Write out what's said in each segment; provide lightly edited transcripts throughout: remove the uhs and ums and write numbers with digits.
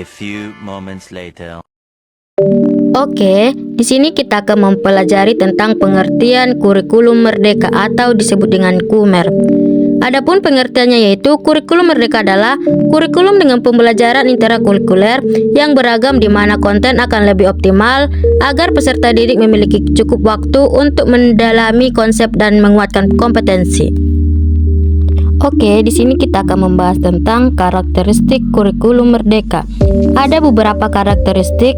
A few moments later. Oke, di sini kita akan mempelajari tentang pengertian kurikulum merdeka atau disebut dengan KUMER. Adapun pengertiannya yaitu kurikulum merdeka adalah kurikulum dengan pembelajaran intrakurikuler yang beragam di mana konten akan lebih optimal agar peserta didik memiliki cukup waktu untuk mendalami konsep dan menguatkan kompetensi. Oke, di sini kita akan membahas tentang karakteristik kurikulum merdeka. Ada beberapa karakteristik.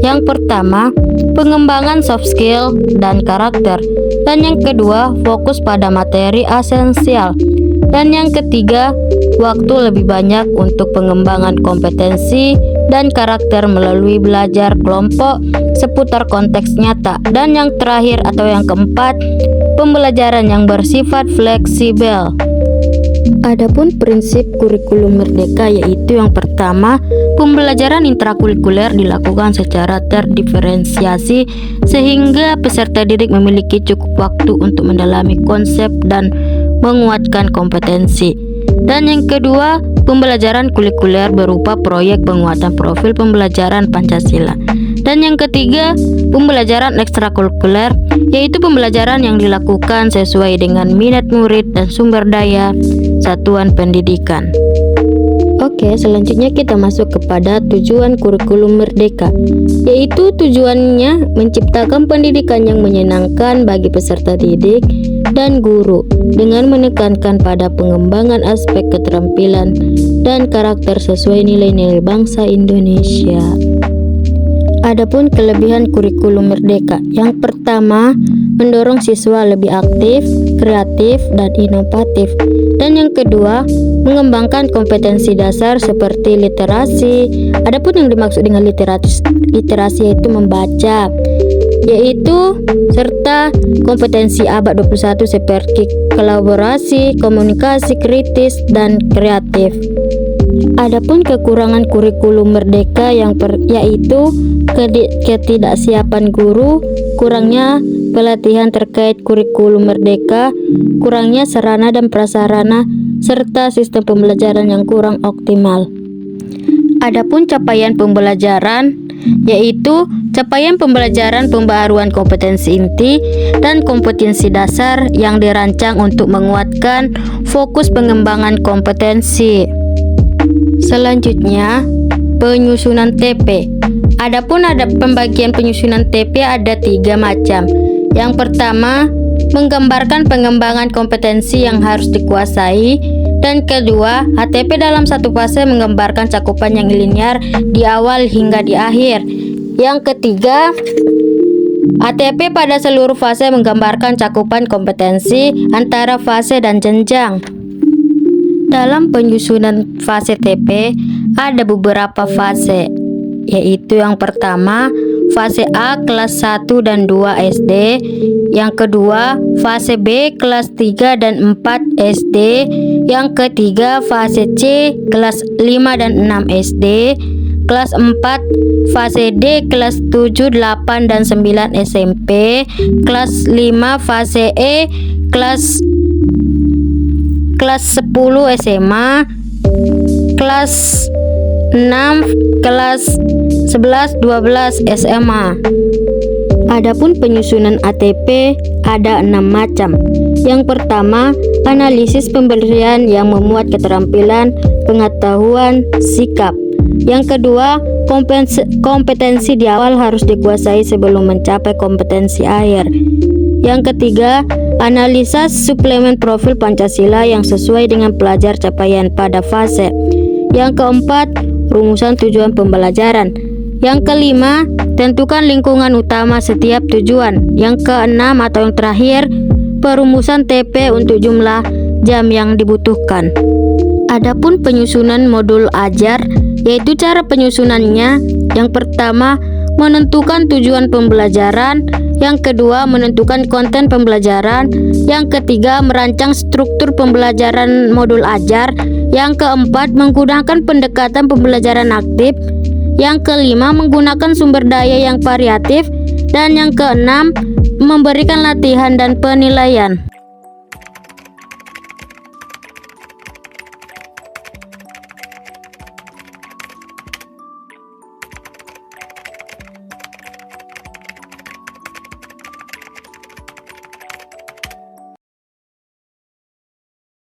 Yang pertama, pengembangan soft skill dan karakter. Dan yang kedua, fokus pada materi esensial. Dan yang ketiga, waktu lebih banyak untuk pengembangan kompetensi dan karakter melalui belajar kelompok seputar konteks nyata. Dan yang terakhir atau yang keempat, pembelajaran yang bersifat fleksibel. Adapun prinsip kurikulum merdeka yaitu yang pertama, pembelajaran intrakurikuler dilakukan secara terdiferensiasi sehingga peserta didik memiliki cukup waktu untuk mendalami konsep dan menguatkan kompetensi. Dan yang kedua, pembelajaran kurikuler berupa proyek penguatan profil pembelajaran Pancasila. Dan yang ketiga, pembelajaran ekstrakurikuler yaitu pembelajaran yang dilakukan sesuai dengan minat murid dan sumber daya satuan pendidikan. Oke, selanjutnya kita masuk kepada tujuan kurikulum merdeka, yaitu tujuannya menciptakan pendidikan yang menyenangkan bagi peserta didik dan guru dengan menekankan pada pengembangan aspek keterampilan dan karakter sesuai nilai-nilai bangsa Indonesia. Adapun kelebihan kurikulum merdeka, yang pertama, mendorong siswa lebih aktif, kreatif, dan inovatif. Dan yang kedua, mengembangkan kompetensi dasar seperti literasi. Adapun yang dimaksud dengan literasi yaitu membaca, yaitu serta kompetensi abad 21 seperti kolaborasi, komunikasi kritis, dan kreatif. Adapun kekurangan kurikulum merdeka yaitu ketidaksiapan guru, kurangnya pelatihan terkait kurikulum merdeka, kurangnya sarana dan prasarana, serta sistem pembelajaran yang kurang optimal. Adapun capaian pembelajaran yaitu capaian pembelajaran pembaharuan kompetensi inti dan kompetensi dasar yang dirancang untuk menguatkan fokus pengembangan kompetensi. Selanjutnya, penyusunan TP. Adapun ada pembagian penyusunan TP ada 3 macam. Yang pertama, menggambarkan pengembangan kompetensi yang harus dikuasai. Dan kedua, ATP dalam satu fase menggambarkan cakupan yang linear di awal hingga di akhir. Yang ketiga, ATP pada seluruh fase menggambarkan cakupan kompetensi antara fase dan jenjang. Dalam penyusunan fase TP ada beberapa fase, yaitu yang pertama fase A kelas 1 dan 2 SD, yang kedua fase B kelas 3 dan 4 SD, yang ketiga fase C kelas 5 dan 6 SD, kelas 4 fase D kelas 7, 8 dan 9 SMP, kelas 5 fase E kelas 10 SMA, kelas 6 kelas 11 12 SMA. Adapun penyusunan ATP ada 6 macam. Yang pertama, analisis pemberian yang memuat keterampilan, pengetahuan, sikap. Yang kedua, kompetensi di awal harus dikuasai sebelum mencapai kompetensi akhir. Yang ketiga, analisa suplemen profil Pancasila yang sesuai dengan pelajar capaian pada fase. Yang keempat, rumusan tujuan pembelajaran. Yang kelima, tentukan lingkungan utama setiap tujuan. Yang keenam atau yang terakhir, perumusan TP untuk jumlah jam yang dibutuhkan. Adapun penyusunan modul ajar, yaitu cara penyusunannya. Yang pertama, menentukan tujuan pembelajaran. Yang kedua, menentukan konten pembelajaran. Yang ketiga, merancang struktur pembelajaran modul ajar. Yang keempat, menggunakan pendekatan pembelajaran aktif. Yang kelima, menggunakan sumber daya yang variatif. Dan yang keenam, memberikan latihan dan penilaian.